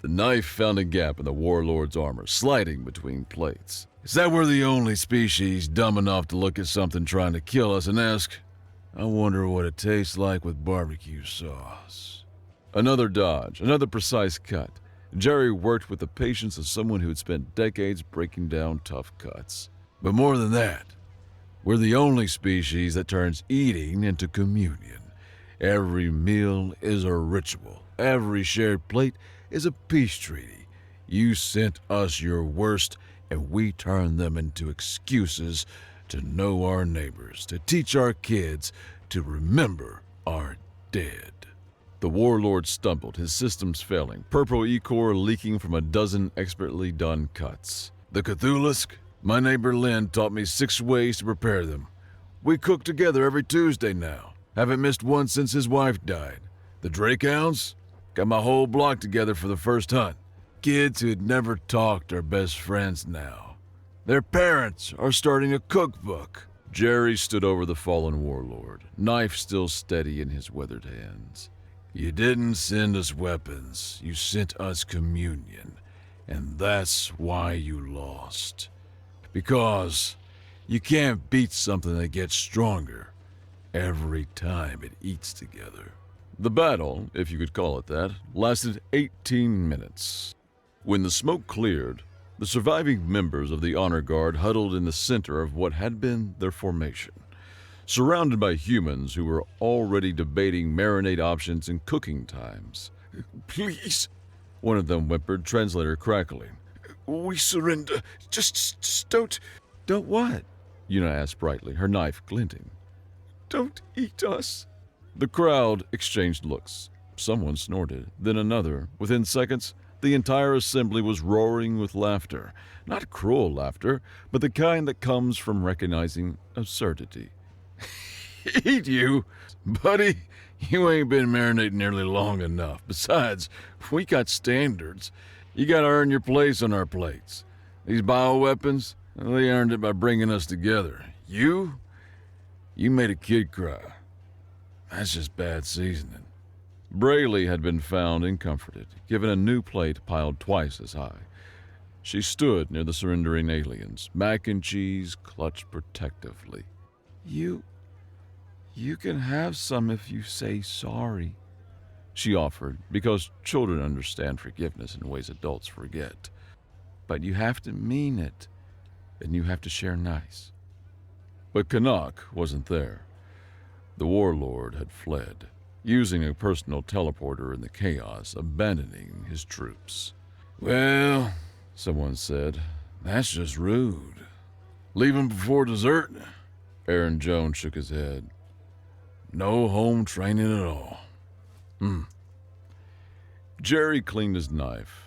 S1: The knife found a gap in the warlord's armor, sliding between plates.
S5: Is that we're the only species dumb enough to look at something trying to kill us and ask, I wonder what it tastes like with barbecue sauce?
S1: Another dodge, another precise cut. Jerry worked with the patience of someone who had spent decades breaking down tough cuts.
S5: But more than that, we're the only species that turns eating into communion. Every meal is a ritual. Every shared plate is a peace treaty. You sent us your worst, and we turned them into excuses to know our neighbors, to teach our kids, to remember our dead.
S1: The warlord stumbled, his systems failing, purple E-core leaking from a dozen expertly done cuts.
S5: The Cthulhusk? My neighbor Lynn taught me 6 ways to prepare them. We cook together every Tuesday now. Haven't missed one since his wife died. The Drakehounds? Got my whole block together for the first hunt. Kids who'd never talked are best friends now. Their parents are starting a cookbook.
S1: Jerry stood over the fallen warlord, knife still steady in his weathered hands.
S5: You didn't send us weapons, you sent us communion, and that's why you lost. Because you can't beat something that gets stronger every time it eats together.
S1: The battle, if you could call it that, lasted 18 minutes. When the smoke cleared, The surviving members of the honor guard huddled in the center of what had been their formation, surrounded by humans who were already debating marinade options and cooking times.
S5: Please,
S1: One of them whimpered, translator crackling.
S5: we surrender. Just don't
S1: What? Yuna asked brightly, her knife glinting.
S5: don't eat us.
S1: The crowd exchanged looks. Someone snorted, then another. Within seconds, the entire assembly was roaring with laughter. Not cruel laughter, but the kind that comes from recognizing absurdity.
S5: Eat you? Buddy, you ain't been marinating nearly long enough. Besides, we got standards. You gotta earn your place on our plates. These bioweapons, they earned it by bringing us together. You made a kid cry. That's just bad seasoning.
S1: Brayley had been found and comforted, given a new plate piled twice as high. She stood near the surrendering aliens, mac and cheese clutched protectively. You can have some if you say sorry, she offered, because children understand forgiveness in ways adults forget. But you have to mean it, and you have to share nice. But Canuck wasn't there. The warlord had fled, using a personal teleporter in the chaos, abandoning his troops.
S5: Well, someone said, that's just rude. Leaving before dessert?
S1: Aaron Jones shook his head.
S5: No home training at all.
S1: Jerry cleaned his knife.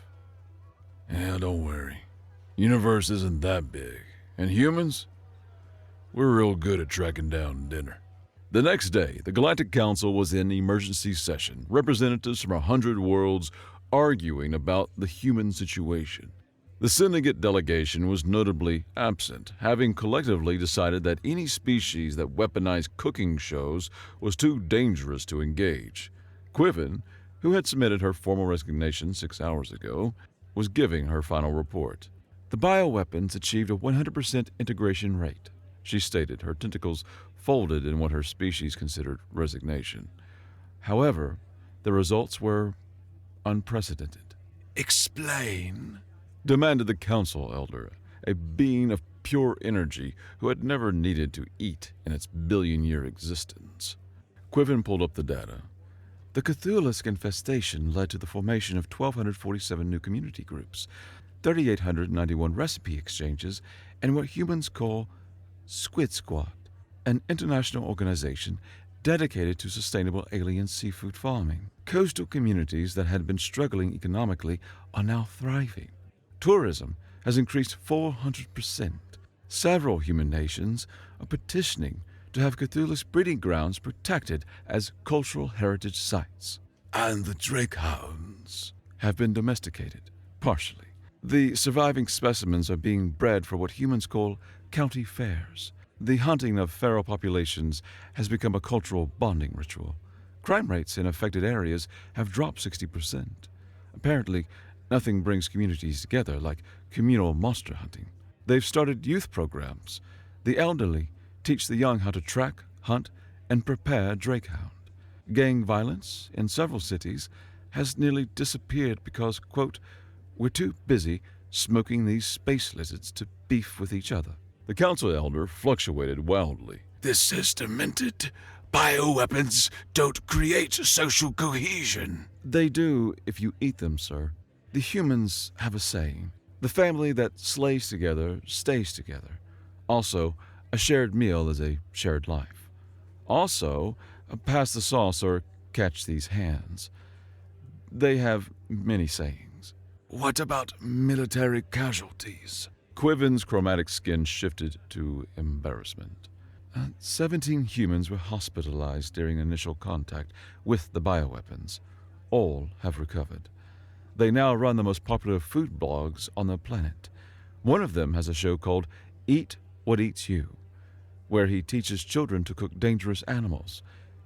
S5: Yeah, don't worry. Universe isn't that big. And humans? We're real good at tracking down dinner.
S1: The next day, the Galactic Council was in emergency session, representatives from 100 worlds arguing about the human situation. The syndicate delegation was notably absent, having collectively decided that any species that weaponized cooking shows was too dangerous to engage. Quiven, who had submitted her formal resignation 6 hours ago, was giving her final report. The bioweapons achieved a 100% integration rate, she stated, her tentacles folded in what her species considered resignation. However, the results were unprecedented.
S5: Explain,
S1: demanded the council elder, a being of pure energy who had never needed to eat in its billion-year existence. Quiven pulled up the data. The Cthulhu's infestation led to the formation of 1,247 new community groups, 3,891 recipe exchanges, and what humans call Squid Squad, an international organization dedicated to sustainable alien seafood farming. Coastal communities that had been struggling economically are now thriving. Tourism has increased 400%. Several human nations are petitioning to have Cthulhu's breeding grounds protected as cultural heritage sites.
S5: And the Drake Hounds
S1: have been domesticated, partially. The surviving specimens are being bred for what humans call county fairs. The hunting of feral populations has become a cultural bonding ritual. Crime rates in affected areas have dropped 60%. Apparently, nothing brings communities together like communal monster hunting. They've started youth programs. The elderly teach the young how to track, hunt, and prepare drakehound. Gang violence in several cities has nearly disappeared because, quote, we're too busy smoking these space lizards to beef with each other. The council elder fluctuated wildly.
S5: This is demented. Bioweapons don't create social cohesion.
S1: They do if you eat them, sir. The humans have a saying. The family that slays together stays together. Also, a shared meal is a shared life. Also, pass the sauce or catch these hands. They have many sayings.
S5: What about military casualties?
S1: Quiven's chromatic skin shifted to embarrassment. 17 humans were hospitalized during initial contact with the bioweapons. All have recovered. They now run the most popular food blogs on the planet. One of them has a show called Eat What Eats You, where he teaches children to cook dangerous animals.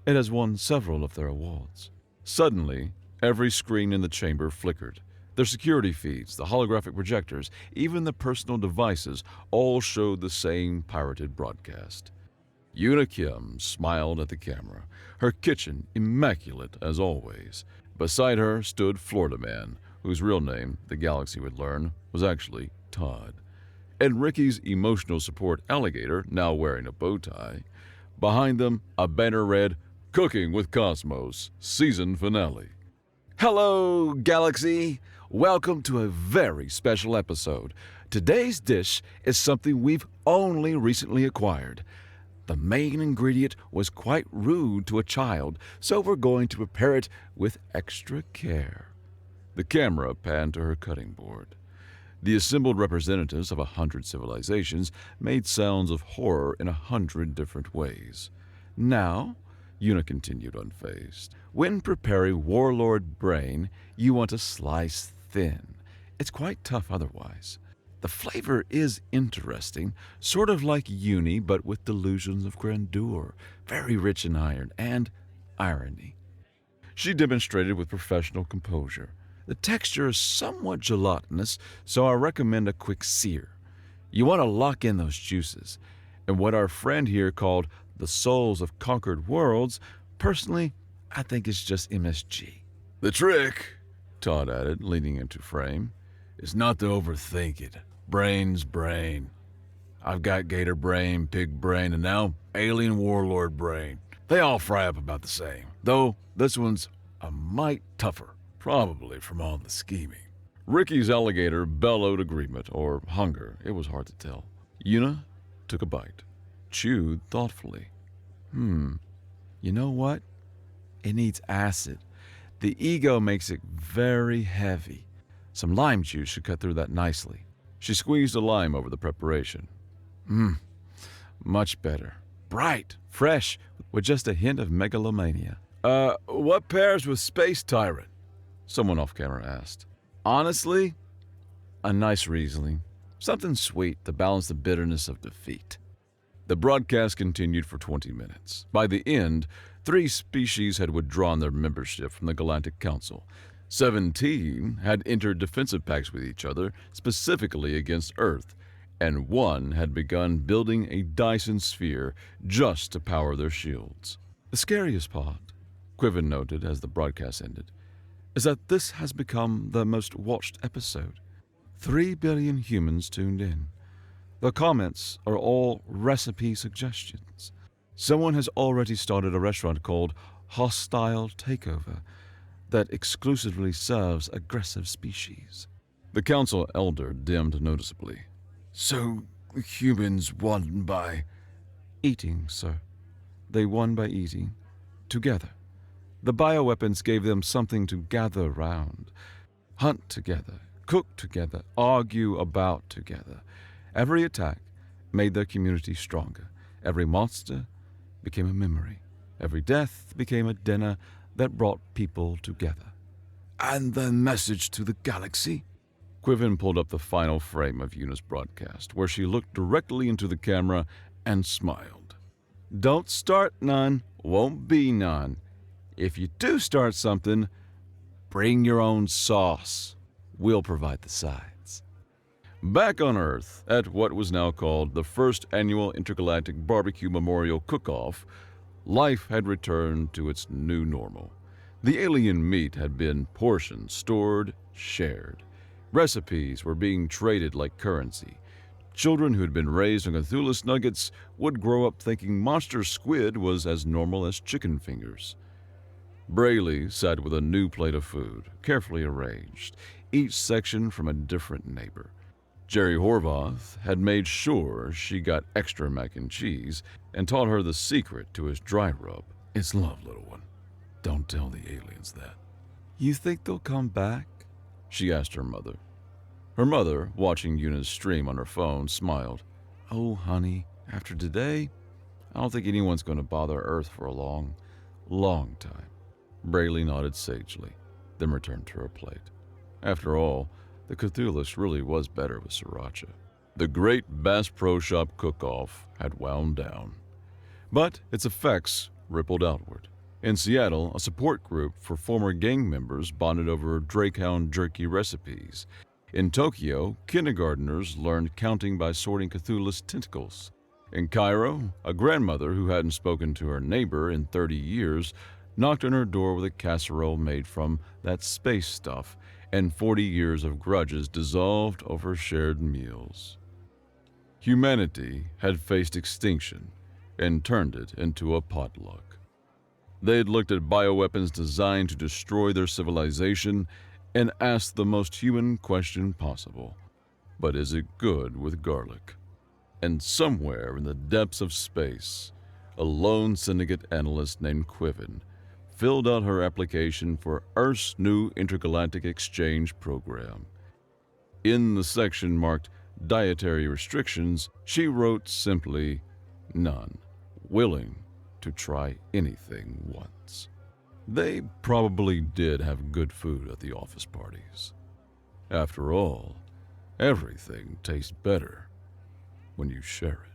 S1: It has won several of their awards. Suddenly, every screen in the chamber flickered. Their security feeds, the holographic projectors, even the personal devices all showed the same pirated broadcast. Yuna Kim smiled at the camera, her kitchen immaculate as always. Beside her stood Florida Man, whose real name, the galaxy would learn, was actually Todd, and Ricky's emotional support alligator, now wearing a bow tie. Behind them, a banner read, Cooking with Cosmos, Season Finale. Hello, Galaxy! Welcome to a very special episode. Today's dish is something we've only recently acquired. The main ingredient was quite rude to a child, so we're going to prepare it with extra care. The camera panned to her cutting board. The assembled representatives of 100 civilizations made sounds of horror in 100 different ways. Now, Una continued unfazed, when preparing warlord brain, you want to slice thin. It's quite tough otherwise. The flavor is interesting, sort of like uni, but with delusions of grandeur, very rich in iron and irony. She demonstrated with professional composure. The texture is somewhat gelatinous, so I recommend a quick sear. You want to lock in those juices. And what our friend here called the souls of conquered worlds, personally, I think is just MSG.
S5: The trick,
S1: Todd added, leaning into frame,
S5: is not to overthink it. Brain's brain. I've got gator brain, pig brain, and now alien warlord brain. They all fry up about the same, though this one's a mite tougher, probably from all the scheming.
S1: Ricky's alligator bellowed agreement, or hunger, it was hard to tell. Una took a bite, chewed thoughtfully. You know what? It needs acid. The ego makes it very heavy. Some lime juice should cut through that nicely. She squeezed a lime over the preparation. Much better. Bright, fresh, with just a hint of megalomania.
S5: What pairs with Space Tyrant?
S1: Someone off camera asked. Honestly, a nice Riesling. Something sweet to balance the bitterness of defeat. The broadcast continued for 20 minutes. By the end, 3 species had withdrawn their membership from the Galactic Council. 17 had entered defensive pacts with each other, specifically against Earth, and 1 had begun building a Dyson sphere just to power their shields. The scariest part, Quiven noted as the broadcast ended, is that this has become the most watched episode. 3 billion humans tuned in. The comments are all recipe suggestions. Someone has already started a restaurant called Hostile Takeover that exclusively serves aggressive species. The council elder dimmed noticeably.
S5: So, humans won by...
S1: Eating, sir. They won by eating. Together. The bioweapons gave them something to gather round. Hunt together. Cook together. Argue about together. Every attack made their community stronger. Every monster became a memory. Every death became a dinner that brought people together.
S5: And the message to the galaxy?
S1: Quiven pulled up the final frame of Una's broadcast, where she looked directly into the camera and smiled. Don't start none, won't be none. If you do start something, bring your own sauce. We'll provide the sides. Back on Earth, at what was now called the first annual Intergalactic Barbecue Memorial Cook-Off, life had returned to its new normal. The alien meat had been portioned, stored, shared. Recipes were being traded like currency. Children who had been raised on Cthulhu's nuggets would grow up thinking monster squid was as normal as chicken fingers. Brayley sat with a new plate of food, carefully arranged, each section from a different neighbor. Jerry Horvath had made sure she got extra mac and cheese and taught her the secret to his dry rub.
S5: It's love, little one. Don't tell the aliens that.
S1: You think they'll come back? She asked her mother. Her mother, watching Una's stream on her phone, smiled. Oh, honey, after today, I don't think anyone's going to bother Earth for a long, long time. Brayley nodded sagely, then returned to her plate. After all, the Cthulhu really was better with sriracha. The great Bass Pro Shop cook-off had wound down. But its effects rippled outward. In Seattle, a support group for former gang members bonded over Drakehound jerky recipes. In Tokyo, kindergartners learned counting by sorting Cthulhu's tentacles. In Cairo, a grandmother who hadn't spoken to her neighbor in 30 years knocked on her door with a casserole made from that space stuff and 40 years of grudges dissolved over shared meals. Humanity had faced extinction and turned it into a potluck. They'd looked at bioweapons designed to destroy their civilization and asked the most human question possible: but is it good with garlic? And somewhere in the depths of space, a lone syndicate analyst named Quiven filled out her application for Earth's new intergalactic exchange program. In the section marked Dietary Restrictions, she wrote simply, "None. Willing to try anything once." They probably did have good food at the office parties. After all, everything tastes better when you share it.